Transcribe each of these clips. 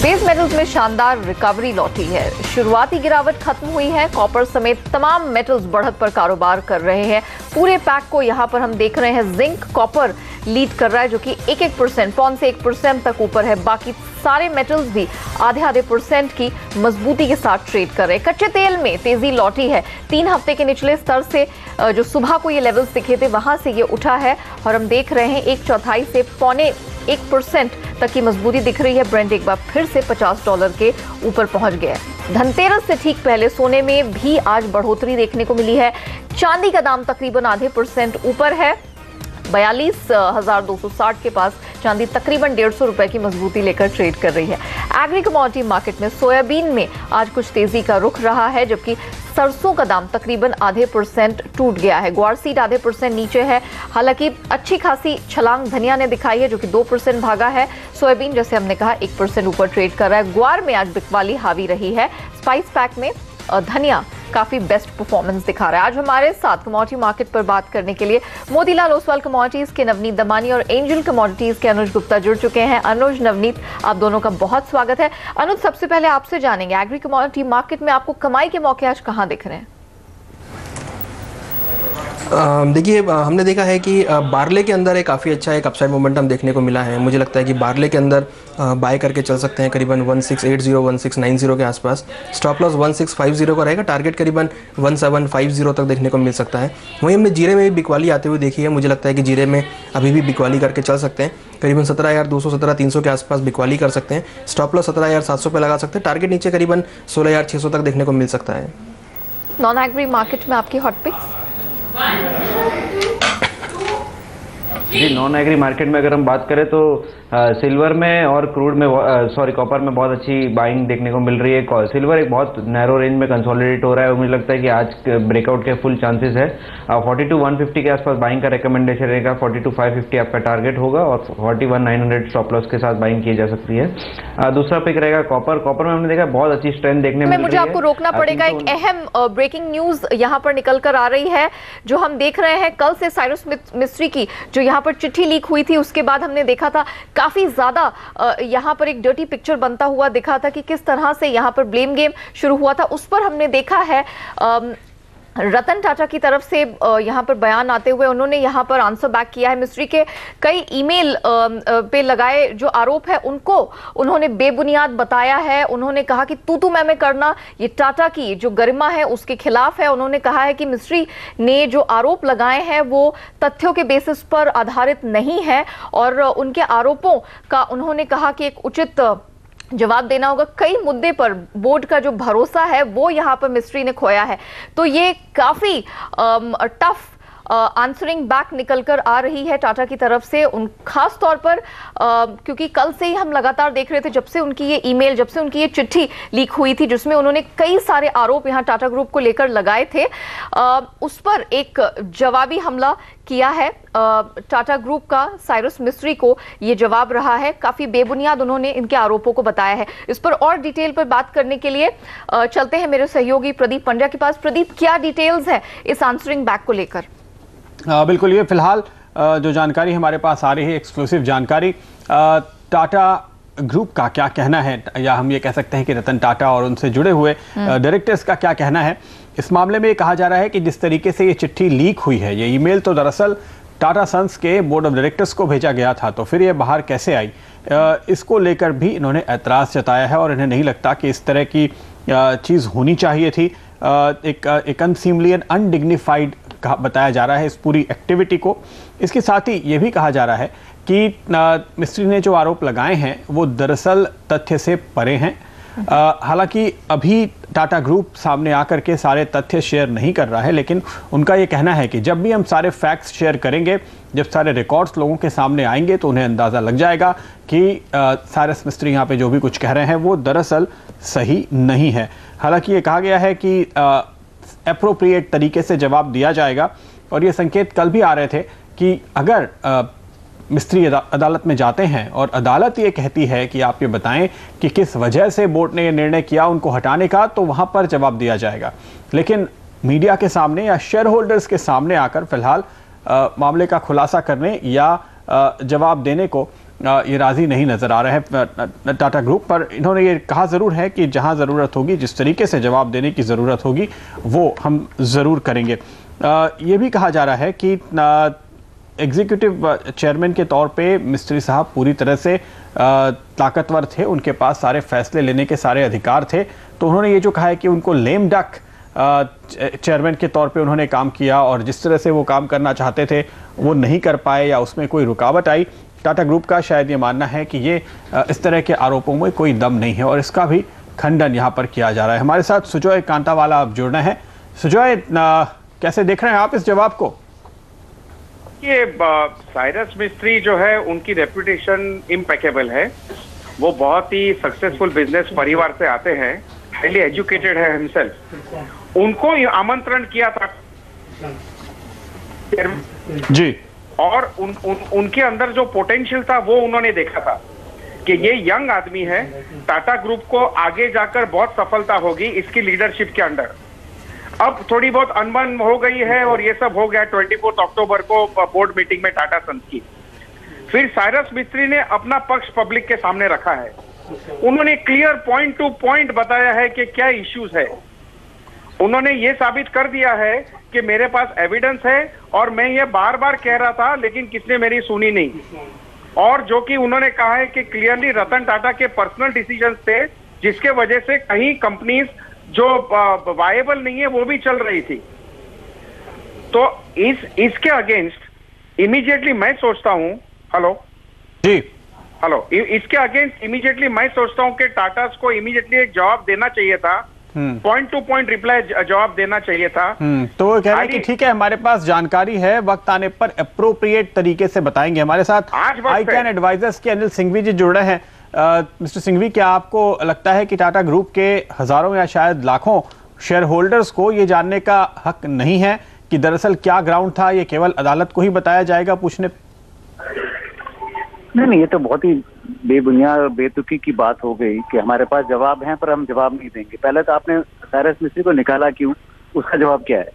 Base metals में शानदार recovery लौटी है। शुरुआती गिरावट खत्म हुई है। कॉपर समेत तमाम मेटल्स बढ़त पर कारोबार कर रहे हैं। पूरे पैक को यहां पर हम देख रहे हैं, जिंक कॉपर लीड कर रहा है, जो कि 1% पौन से 1% तक ऊपर है। बाकी सारे मेटल्स भी आधे % की मजबूती के साथ ट्रेड कर रहे हैं। कच्चे तेल में तेजी लौटी है। 3 हफ्ते के निचले स्तर से जो सुबह को ये लेवल्स दिखे थे, वहां से ये उठा है और हम देख रहे हैं 1/4 से पौने 1% तक की मजबूती दिख रही है। ब्रेंट एक बार फिर से $50 के ऊपर पहुंच गया है। धनतेरस से ठीक पहले सोने में भी आज बढ़ोतरी देखने को मिली है। चांदी का दाम तकरीबन आधे % ऊपर है। 42,260 के पास चांदी तकरीबन ₹150 की मजबूती लेकर ट्रेड कर रही है। एग्री कमोडिटी मार्केट में सोयाबीन में आज कुछ तेजी का रुख रहा है, जबकि सरसों का दाम तकरीबन आधे % टूट गया है। ग्वार सीड आधे % नीचे है। हालांकि अच्छी खासी छलांग धनिया ने दिखाई है, जो कि 2% भागा है। सोयाबीन जैसे हमने कहा 1% ऊपर ट्रेड कर रहा है। ग्वार में आज बिकवाली हावी रही है। स्पाइस पैक में धनिया काफी बेस्ट परफॉर्मेंस दिखा रहा है। आज हमारे साथ कमोडिटी मार्केट पर बात करने के लिए मोतीलाल ओसवाल कमोडिटीज के नवनीत दमानी और एंजल कमोडिटीज के अनुज गुप्ता जुड़ चुके हैं। अनुज, नवनीत, आप दोनों का बहुत स्वागत है। अनुज, सबसे पहले आपसे जानेंगे, एग्री कमोडिटी मार्केट में आपको कमाई के मौके आज कहां दिख रहे हैं? देखिए, हमने देखा है कि बार्ले के अंदर काफ़ी अच्छा एक अपसाइड मोमेंटम देखने को मिला है। मुझे लगता है कि बार्ले के अंदर बाय करके चल सकते हैं करीबन 1680 1690 के आसपास। स्टॉप लॉस 1650 का रहेगा। टारगेट करीबन 1750 तक देखने को मिल सकता है। वहीं हमने जीरे में भी बिकवाली आते हुए देखी है। मुझे लगता है कि जीरे में अभी भी बिकवाली करके चल सकते हैं। करीबन 17,200 17,300 के आसपास बिकवाली कर सकते हैं। स्टॉप लॉस 17,700 पे लगा सकते हैं। टारगेट नीचे करीबन 16,600 तक देखने को मिल सकता है। नॉन एग्री मार्केट में आपकी हॉट पिक्स? जी, नॉन एग्री मार्केट में अगर हम बात करें तो सिल्वर में और क्रूड में कॉपर में बहुत अच्छी बाइंग देखने को मिल रही है। सिल्वर एक बहुत नैरो रेंज में कंसोलिडेट हो रहा है और मुझे लगता है कि आज ब्रेकआउट के फुल चांसेस है। 42,150 के आसपास बाइंग का रिकमेंडेशन रहेगा। 42,550 आपका टारगेट होगा और 41,900 स्टॉप लॉस के साथ बाइंग की जा सकती है। दूसरा पिक रहेगा कॉपर। कॉपर में हमने देखा बहुत अच्छी स्ट्रेंथ देखने में मुझे आपको रोकना पड़ेगा। एक अहम ब्रेकिंग न्यूज यहाँ पर निकल कर आ रही है, जो हम देख रहे हैं। कल से साइरस मिस्त्री की जो यहाँ पर चिट्ठी लीक हुई थी, उसके बाद हमने देखा था काफी ज्यादा यहाँ पर एक डर्टी पिक्चर बनता हुआ दिखा था कि किस तरह से यहाँ पर ब्लेम गेम शुरू हुआ था। उस पर हमने देखा है रतन टाटा की तरफ से यहाँ पर बयान आते हुए उन्होंने यहाँ पर आंसर बैक किया है। मिस्ट्री के कई ईमेल पे लगाए जो आरोप है उनको उन्होंने बेबुनियाद बताया है। उन्होंने कहा कि तू मैं करना ये टाटा की जो गरिमा है उसके खिलाफ है। उन्होंने कहा है कि मिस्ट्री ने जो आरोप लगाए हैं वो तथ्यों के बेसिस पर आधारित नहीं है और उनके आरोपों का उन्होंने कहा कि एक उचित जवाब देना होगा। कई मुद्दे पर बोर्ड का जो भरोसा है वो यहाँ पर मिस्ट्री ने खोया है। तो ये काफी टफ आंसरिंग बैक निकलकर आ रही है टाटा की तरफ से। खास तौर पर क्योंकि कल से ही हम लगातार देख रहे थे, जब से उनकी ये ईमेल, जब से उनकी ये चिट्ठी लीक हुई थी जिसमें उन्होंने कई सारे आरोप यहाँ टाटा ग्रुप को लेकर लगाए थे, उस पर एक जवाबी हमला किया है टाटा ग्रुप का। साइरस मिस्त्री को ये जवाब रहा है। काफी बेबुनियाद उन्होंने इनके आरोपों को बताया है। इस पर और डिटेल पर बात करने के लिए चलते हैं मेरे सहयोगी प्रदीप पंड्या के पास। प्रदीप, क्या डिटेल्स है इस आंसरिंग बैक को लेकर? बिल्कुल, ये फिलहाल जो जानकारी हमारे पास आ रही है, एक्सक्लूसिव जानकारी, टाटा ग्रुप का क्या कहना है, या हम ये कह सकते हैं कि रतन टाटा और उनसे जुड़े हुए डायरेक्टर्स का क्या कहना है इस मामले में। ये कहा जा रहा है कि जिस तरीके से ये चिट्ठी लीक हुई है, ये ईमेल तो दरअसल टाटा सन्स के बोर्ड ऑफ डायरेक्टर्स को भेजा गया था, तो फिर ये बाहर कैसे आई, इसको लेकर भी इन्होंने ऐतराज़ जताया है और इन्हें नहीं लगता कि इस तरह की चीज़ होनी चाहिए थी। एक अनसीमली एंड अनडिग्निफाइड बताया जा रहा है इस पूरी एक्टिविटी को। इसके साथ ही ये भी कहा जा रहा है कि मिस्त्री ने जो आरोप लगाए हैं वो दरअसल तथ्य से परे हैं। हालांकि अभी टाटा ग्रुप सामने आकर के सारे तथ्य शेयर नहीं कर रहा है, लेकिन उनका ये कहना है कि जब भी हम सारे फैक्ट्स शेयर करेंगे, जब सारे रिकॉर्ड्स लोगों के सामने आएंगे, तो उन्हें अंदाज़ा लग जाएगा कि साइरस मिस्त्री यहाँ पे जो भी कुछ कह रहे हैं वो दरअसल सही नहीं है। हालांकि ये कहा गया है कि एप्रोप्रिएट तरीके से जवाब दिया जाएगा और ये संकेत कल भी आ रहे थे कि अगर मिस्त्री अदालत में जाते हैं और अदालत ये कहती है कि आप ये बताएं कि किस वजह से बोर्ड ने ये निर्णय किया उनको हटाने का, तो वहां पर जवाब दिया जाएगा। लेकिन मीडिया के सामने या शेयर होल्डर्स के सामने आकर फिलहाल मामले का खुलासा करने या जवाब देने को ये राजी नहीं नजर आ रहे हैं टाटा ग्रुप पर। इन्होंने ये कहा जरूर है कि जहां जरूरत होगी, जिस तरीके से जवाब देने की जरूरत होगी वो हम जरूर करेंगे। ये भी कहा जा रहा है कि एग्जीक्यूटिव चेयरमैन के तौर पे मिस्त्री साहब पूरी तरह से ताकतवर थे, उनके पास सारे फैसले लेने के सारे अधिकार थे। तो उन्होंने ये जो कहा है कि उनको लेम डक चेयरमैन के तौर पे उन्होंने काम किया और जिस तरह से वो काम करना चाहते थे वो नहीं कर पाए या उसमें कोई रुकावट आई। टाटा ग्रुप का शायद ये मानना है कि ये इस तरह के आरोपों में कोई दम नहीं है और इसका भी खंडन यहाँ पर किया जा रहा है। हमारे साथ सुजॉय कांतावाला अब जुड़ना है। सुजॉय, कैसे देख रहे हैं आप इस जवाब को? ये साइरस मिस्त्री जो है उनकी रेपुटेशन इम्पेकेबल है। वो बहुत ही सक्सेसफुल बिजनेस परिवार से आते हैं, हाईली एजुकेटेड है हिमसेल्फ। उनको आमंत्रण किया था जी, और उनके अंदर जो पोटेंशियल था वो उन्होंने देखा था कि ये यंग आदमी है, टाटा ग्रुप को आगे जाकर बहुत सफलता होगी इसकी लीडरशिप के अंडर। अब थोड़ी बहुत अनबन हो गई है और ये सब हो गया 24 अक्टूबर को बोर्ड मीटिंग में टाटा सन्स की। फिर साइरस मिस्त्री ने अपना पक्ष पब्लिक के सामने रखा है। उन्होंने क्लियर पॉइंट टू पॉइंट बताया है कि क्या इश्यूज है। उन्होंने ये साबित कर दिया है कि मेरे पास एविडेंस है और मैं ये बार बार कह रहा था लेकिन किसने मेरी सुनी नहीं। और जो कि उन्होंने कहा है कि क्लियरली रतन टाटा के पर्सनल डिसीजंस थे जिसके वजह से कहीं कंपनीज जो वायबल नहीं है वो भी चल रही थी। तो इसके अगेंस्ट इमीडिएटली मैं सोचता हूं, हेलो, इसके अगेंस्ट इमीडिएटली मैं सोचता हूं कि टाटा को इमीडिएटली एक जवाब देना चाहिए था, पॉइंट टू पॉइंट रिप्लाई जवाब देना चाहिए था। तो वो कह रहे हैं कि ठीक है, हमारे पास जानकारी है, वक्त आने पर अप्रोप्रिएट तरीके से बताएंगे। हमारे साथ आईकैन एडवाइजर्स के अनिल सिंघवी जी जुड़ रहे हैं। मिस्टर सिंघवी, क्या आपको लगता है कि टाटा ग्रुप के हजारों या शायद लाखों शेयर होल्डर्स को ये जानने का हक नहीं है कि दरअसल क्या ग्राउंड था? ये केवल अदालत को ही बताया जाएगा पूछने? नहीं, ये तो बहुत ही बेबुनियाद और बेतुकी की बात हो गई कि हमारे पास जवाब है पर हम जवाब नहीं देंगे। पहले तो आपने साइरस मिस्त्री को निकाला क्यों? उसका जवाब क्या है?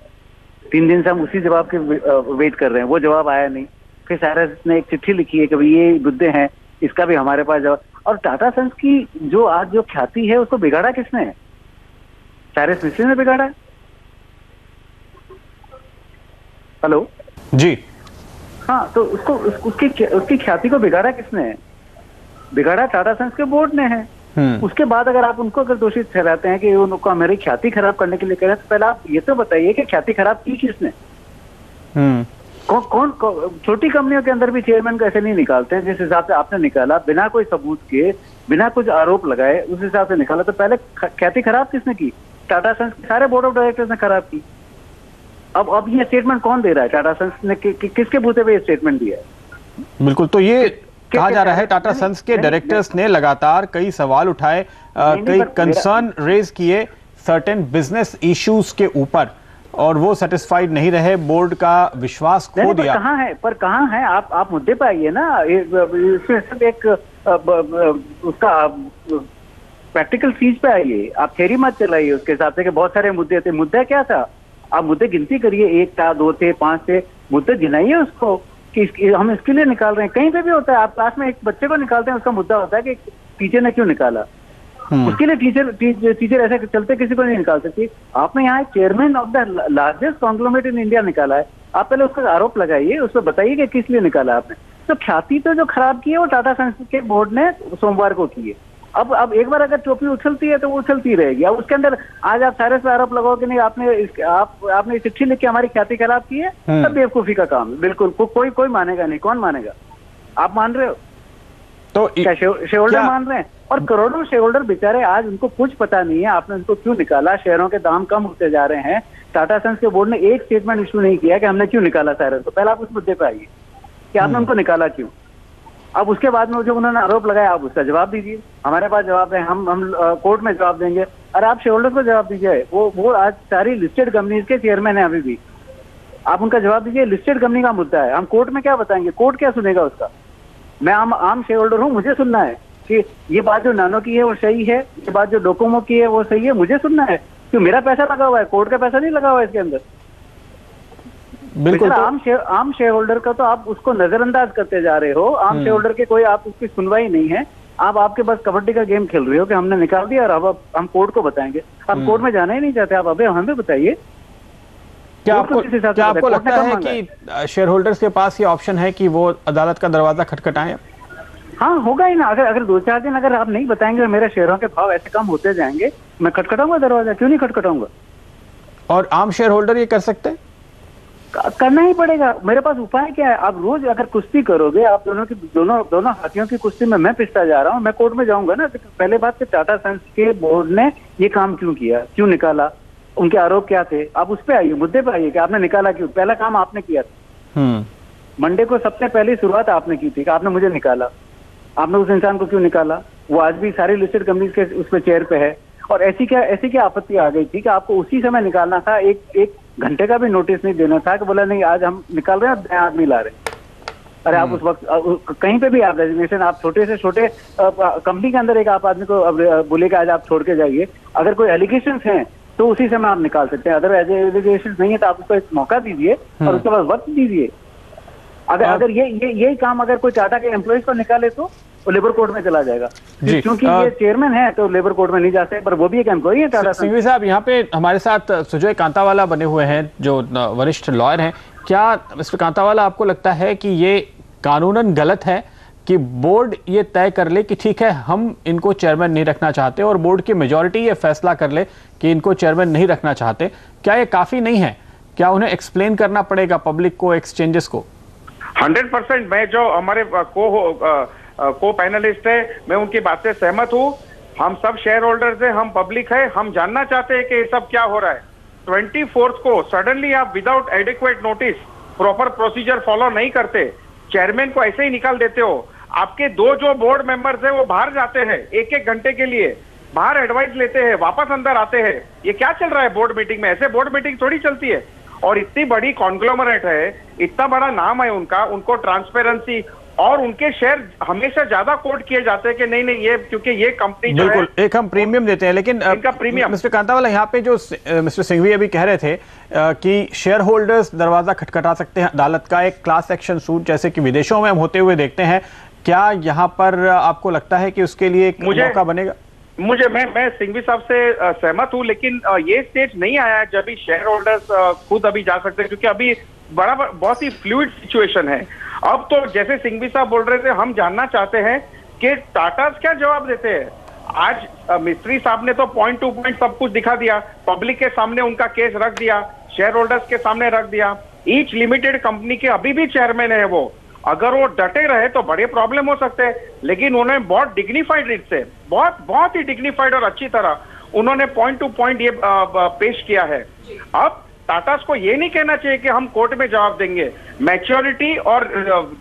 3 दिन से हम उसी जवाब के वेट कर रहे हैं, वो जवाब आया नहीं। फिर साइरस ने एक चिट्ठी लिखी है कि भाई ये मुद्दे हैं, इसका भी हमारे पास जवाब। और टाटा सन्स की जो आज जो ख्याति है उसको बिगाड़ा किसने है? साइरस मिस्त्री ने बिगाड़ा है। हेलो जी, हाँ, तो उसकी ख्याति को बिगाड़ा किसने है? बिगाड़ा टाटा सन्स के बोर्ड ने है। उसके बाद अगर आप उनको अगर दोषी ठहराते हैं कि उनको हमारी ख्याति खराब करने के लिए कह रहे हैं, तो पहले आप ये तो बताइए कि ख्याति खराब की किसने? कौन छोटी कंपनियों के अंदर भी चेयरमैन को ऐसे नहीं निकालते हैं जिस हिसाब से आपने निकाला, बिना कोई सबूत के, बिना कुछ आरोप लगाए, उस हिसाब से निकाला। तो पहले ख्याति खराब किसने की? टाटा सन्स के सारे बोर्ड ऑफ डायरेक्टर्स ने खराब की। अब ये स्टेटमेंट कौन दे रहा है? टाटा सन्स ने किसके बूते पे ये स्टेटमेंट दिया है? बिल्कुल, तो ये कहा जा रहा है टाटा सन्स के डायरेक्टर्स ने लगातार कई सवाल उठाए, कई कंसर्न रेज किए सर्टेन बिजनेस इश्यूज के ऊपर, और वो सेटिस्फाइड नहीं रहे, बोर्ड का विश्वास खो दिया। कहाँ है आप मुद्दे पे आइए ना। इसमें सिर्फ एक उसका प्रैक्टिकल चीज पे आइए, आप थ्योरी मत चलाइए उसके हिसाब से कि बहुत सारे मुद्दे थे। मुद्दा क्या था? आप मुद्दे गिनती करिए, 1 था, 2 थे, 5 थे, मुद्दे गिनाइए उसको कि हम इसके लिए निकाल रहे हैं। कहीं पे भी होता है, आप क्लास में एक बच्चे को निकालते हैं, उसका मुद्दा होता है कि टीचर ने क्यों निकाला। उसके लिए टीचर ऐसे चलते किसी को नहीं निकाल सकती। आपने यहाँ chairman of the largest conglomerate in India निकाला है, आप पहले उसका आरोप लगाइए, उसको बताइए कि किस लिए निकाला आपने। तो ख्याति तो जो खराब की है वो टाटा सन्स के बोर्ड ने सोमवार को की है। अब एक बार अगर टोपी उछलती है तो वो उछलती रहेगी। अब उसके अंदर आज आप सारे से आरोप लगाओ कि नहीं आपने चिट्ठी लिख के हमारी ख्याति खराब की है, तब बेवकूफी का काम है। बिल्कुल कोई मानेगा नहीं। कौन मानेगा? आप मान रहे हो तो क्या? शेयर होल्डर मान रहे हैं, और करोड़ों शेयर होल्डर बेचारे आज उनको कुछ पता नहीं है आपने उनको क्यों निकाला। शेयरों के दाम कम होते जा रहे हैं। टाटा सन्स के बोर्ड ने एक स्टेटमेंट इशू नहीं किया कि हमने क्यों निकाला साइरस को। पहले आप उस मुद्दे पर आइए कि आपने उनको निकाला क्यों। अब उसके बाद में जो उन्होंने आरोप लगाया आप उसका जवाब दीजिए। हमारे पास जवाब है, हम कोर्ट में जवाब देंगे। और आप शेयर होल्डर को जवाब दीजिए। वो आज सारी लिस्टेड कंपनीज के चेयरमैन है अभी भी। आप उनका जवाब दीजिए। लिस्टेड कंपनी का मुद्दा है, हम कोर्ट में क्या बताएंगे? कोर्ट क्या सुनेगा उसका? मैं आम शेयर होल्डर हूँ, मुझे सुनना है कि ये बात जो नानो की है वो सही है, ये बात जो डोकोमो की है वो सही है, मुझे सुनना है। क्यों? मेरा पैसा लगा हुआ है, कोर्ट का पैसा नहीं लगा हुआ है इसके अंदर। बिल्कुल। आम शेयर होल्डर का तो आप उसको नजरअंदाज करते जा रहे हो। आम शेयर होल्डर के कोई आप उसकी सुनवाई नहीं है। आपके पास कबड्डी का गेम खेल रहे हो कि हमने निकाल दिया और अब हम कोर्ट को बताएंगे। आप कोर्ट में जाना ही नहीं चाहते। आप अबे हमें बताइए, क्या आपको लगता है कि शेयर होल्डर्स के पास ये ऑप्शन है कि वो अदालत का दरवाजा खटखटाएं? हाँ, होगा ही ना। अगर 2-4 दिन अगर आप नहीं बताएंगे और मेरे शेयरों के भाव ऐसे कम होते जाएंगे, मैं खटखटाऊंगा दरवाजा। क्यों नहीं खटखटाऊंगा? और आम शेयर होल्डर ये कर सकते हैं? करना ही पड़ेगा। मेरे पास उपाय क्या है? आप रोज अगर कुश्ती करोगे, आप दोनों हाथियों की कुश्ती में मैं पिसता जा रहा हूँ, मैं कोर्ट में जाऊंगा ना। तो पहले बात कि टाटा सन्स के बोर्ड ने ये काम क्यों किया, क्यों निकाला, उनके आरोप क्या थे, आप उस पर आइए, मुद्दे पे आइए कि आपने निकाला क्यों। पहला काम आपने किया था। मंडे को सबसे पहली शुरुआत आपने की थी कि आपने मुझे निकाला। आपने उस इंसान को क्यों निकाला? वो आज भी सारी लिस्टेड कंपनीज के उस पर चेयर पे है। और ऐसी क्या आपत्ति आ गई थी कि आपको उसी समय निकालना था? एक घंटे का भी नोटिस नहीं देना था कि बोला नहीं आज हम निकाल रहे हैं, नया आदमी ला रहे हैं। अरे आप उस वक्त कहीं पे भी आप रेजिग्नेशन, आप छोटे से छोटे कंपनी के अंदर एक आप आदमी को बोले कि आज आप छोड़ के जाइए। अगर कोई एलिगेशन हैं तो उसी समय आप निकाल सकते हैं। अदरवाइज एलिगेशन नहीं है तो आप उसको एक मौका दीजिए और उसके बाद वक्त दीजिए। अगर ये काम अगर कोई टाटा के एम्प्लॉइज को निकाले तो वो लेबर कोर्ट में चला जाएगा। क्योंकि ये चेयरमैन है तो लेबर कोर्ट में नहीं जा सकते, पर वो भी एक एम्प्लॉई है टाटा। सिंघवी साहब, यहाँ पे हमारे साथ सुजय कांतावाला बने हुए हैं जो वरिष्ठ लॉयर हैं। क्या मिस्टर कांतावाला आपको लगता है कि ये कानूनन गलत है कि बोर्ड ये तय कर ले कि ठीक है हम इनको चेयरमैन नहीं रखना चाहते और बोर्ड की मेजॉरिटी ये फैसला कर ले कि इनको चेयरमैन नहीं रखना चाहते? क्या ये काफी नहीं है? क्या उन्हें एक्सप्लेन करना पड़ेगा पब्लिक को, एक्सचेंजेस को? 100% मैं जो हमारे को पैनलिस्ट है, मैं उनकी बात से सहमत हूँ। हम सब शेयर होल्डर्स हैं, हम पब्लिक है, हम जानना चाहते हैं कि ये सब क्या हो रहा है। 24 को सडनली आप without adequate notice, proper procedure follow नहीं करते, चेयरमैन को ऐसे ही निकाल देते हो। आपके दो जो बोर्ड मेंबर्स हैं वो बाहर जाते हैं 1-1 घंटे के लिए, बाहर एडवाइस लेते हैं, वापस अंदर आते हैं। ये क्या चल रहा है बोर्ड मीटिंग में? ऐसे बोर्ड मीटिंग थोड़ी चलती है। और इतनी बड़ी कॉन्ग्लोमरेट है, इतना बड़ा नाम है उनका, उनको ट्रांसपेरेंसी और उनके शेयर हमेशा ज्यादा कोट किए जाते हैं कि नहीं ये क्योंकि ये कंपनी जो बिल्कुल एक हम प्रीमियम देते हैं। लेकिन इनका प्रीमियम मिस्टर कांतावाला, यहाँ पे जो मिस्टर सिंघवी अभी कह रहे थे कि शेयर होल्डर्स दरवाजा खटखटा सकते हैं अदालत का, एक क्लास एक्शन सूट जैसे कि विदेशों में हम होते हुए देखते हैं, क्या यहाँ पर आपको लगता है कि उसके लिए एक मौका बनेगा? मैं सिंघवी साहब से सहमत हूं, लेकिन ये स्टेज नहीं आया है जब भी शेयर होल्डर्स खुद अभी जा सकते हैं, क्योंकि अभी बहुत ही फ्लूइड सिचुएशन है। अब तो जैसे सिंघवी साहब बोल रहे थे, हम जानना चाहते हैं कि टाटा क्या जवाब देते हैं। आज मिस्त्री साहब ने तो पॉइंट टू पॉइंट सब कुछ दिखा दिया, पब्लिक के सामने उनका केस रख दिया, शेयर होल्डर्स के सामने रख दिया। ईच लिमिटेड कंपनी के अभी भी चेयरमैन है वो, अगर वो डटे रहे तो बड़े प्रॉब्लम हो सकते हैं। लेकिन उन्होंने बहुत डिग्निफाइड रीत से, बहुत ही डिग्निफाइड और अच्छी तरह उन्होंने पॉइंट टू पॉइंट ये पेश किया है। अब टाटा को ये नहीं कहना चाहिए कि हम कोर्ट में जवाब देंगे। मैच्योरिटी और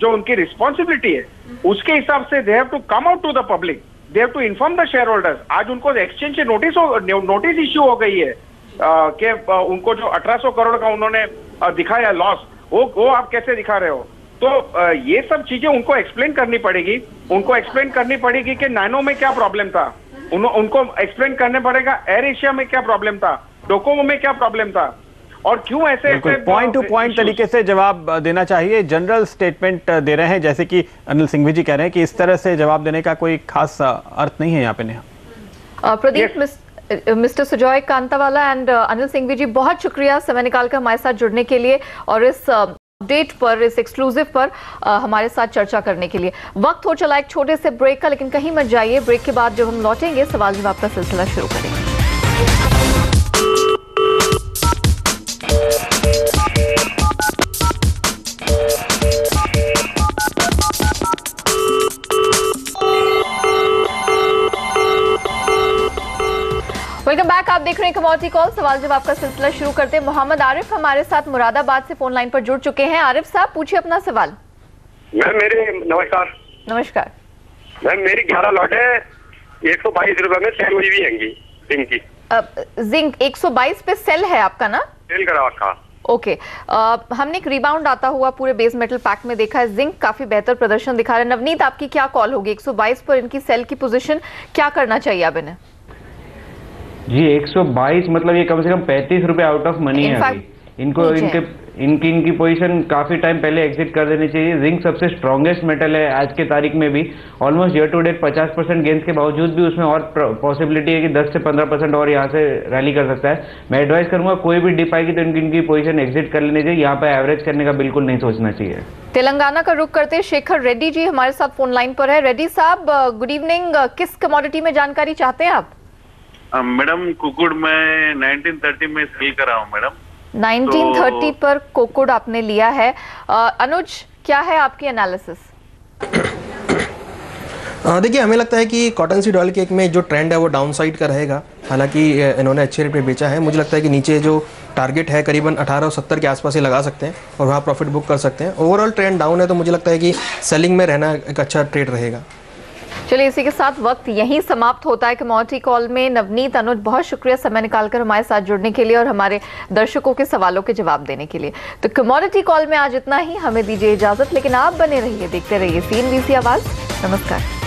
जो उनकी रिस्पॉन्सिबिलिटी है उसके हिसाब से they have to come out to the public, they have to inform the shareholders. आज उनको एक्सचेंज से नोटिस इश्यू हो गई है कि उनको जो 1800 करोड़ का उन्होंने दिखाया लॉस, वो आप कैसे दिखा रहे हो? तो ये सब चीजें उनको एक्सप्लेन करनी पड़ेगी। उनको एक्सप्लेन करनी पड़ेगी कि नैनो में क्या प्रॉब्लम था, उनको एक्सप्लेन करने पड़ेगा एयर एशिया में क्या प्रॉब्लम था, डोकोमो में क्या प्रॉब्लम था, और क्यों ऐसे पॉइंट टू पॉइंट तरीके से जवाब देना चाहिए। जनरल स्टेटमेंट दे रहे हैं, जैसे कि अनिल सिंघवी जी कह रहे हैं कि इस तरह से जवाब देने का कोई खास अर्थ नहीं है यहाँ पे। नेहा, प्रदीप, मिस्टर सुजय कांतावाला एंड अनिल सिंघवी जी, बहुत शुक्रिया समय निकालकर हमारे साथ जुड़ने के लिए और इस अपडेट पर, इस एक्सक्लूसिव पर हमारे साथ चर्चा करने के लिए। वक्त हो चला एक छोटे से ब्रेक का, लेकिन कहीं मत जाइए। ब्रेक के बाद जब हम लौटेंगे सवाल जवाब का सिलसिला शुरू करेंगे। वेलकम बैक, आप देख रहे हैं कमोडिटी कॉल, सवाल जवाब का सिलसिला शुरू करते हैं। मोहम्मद आरिफ हमारे साथ मुरादाबाद से फोन लाइन पर जुड़ चुके हैं। आरिफ साहब, पूछिए अपना सवाल। नमस्कार। नमस्कार मैम, मेरी 11 लॉट है 122 रुपए में सेल हुई भी हैंगी जिंक की। जिंक 122 पे सेल है आपका ना? सेल करा रखा। ओके, हमने एक रिबाउंड आता हुआ पूरे बेस मेटल पैक में देखा है, जिंक काफी बेहतर प्रदर्शन दिखा रहा है। नवनीत, आपकी क्या कॉल होगी? 122 पर इनकी सेल की पोजीशन, क्या करना चाहिए अब इन्हें? जी 122 मतलब ये कम से कम 35 रुपए आउट ऑफ मनी है अभी। इनके इनकी पोजीशन काफी टाइम पहले एग्जिट कर देनी चाहिए। जिंक सबसे स्ट्रॉन्गेस्ट मेटल है आज के तारीख में भी, almost year to date 50% gains के बावजूद भी उसमें और पॉसिबिलिटी है कि 10 से 15% और यहाँ से रैली कर सकता है। मैं एडवाइस करूंगा कोई भी डिप आएगी तो इनकी पोजीशन एग्जिट कर लेनी चाहिए, यहाँ पे एवरेज करने का बिल्कुल नहीं सोचना चाहिए। तेलंगाना का रुख करते शेखर रेड्डी जी हमारे साथ फोन लाइन पर है। रेड्डी साहब गुड इवनिंग, किस कमोडिटी में जानकारी चाहते हैं आप? मैडम कुकुड़ में 1930 में सेल करा हूँ मैडम। 1930 पर कोकुड़ आपने लिया है। अनुज क्या है आपकी एनालिसिस? देखिए हमें लगता है कि कॉटन सीड ऑयल केक में जो ट्रेंड है वो डाउन साइड का रहेगा। हालांकि इन्होंने अच्छे रेट पे बेचा है, मुझे लगता है कि नीचे जो टारगेट है करीबन 1870 के आसपास ही लगा सकते हैं और वहाँ प्रॉफिट बुक कर सकते हैं। ओवरऑल ट्रेंड डाउन है तो मुझे लगता है कि सेलिंग में रहना एक अच्छा ट्रेड रहेगा। चलिए इसी के साथ वक्त यहीं समाप्त होता है कमोडिटी कॉल में। नवनीत, अनुज, बहुत शुक्रिया समय निकालकर हमारे साथ जुड़ने के लिए और हमारे दर्शकों के सवालों के जवाब देने के लिए। तो कमोडिटी कॉल में आज इतना ही, हमें दीजिए इजाजत, लेकिन आप बने रहिए, देखते रहिए CNBC आवाज। नमस्कार।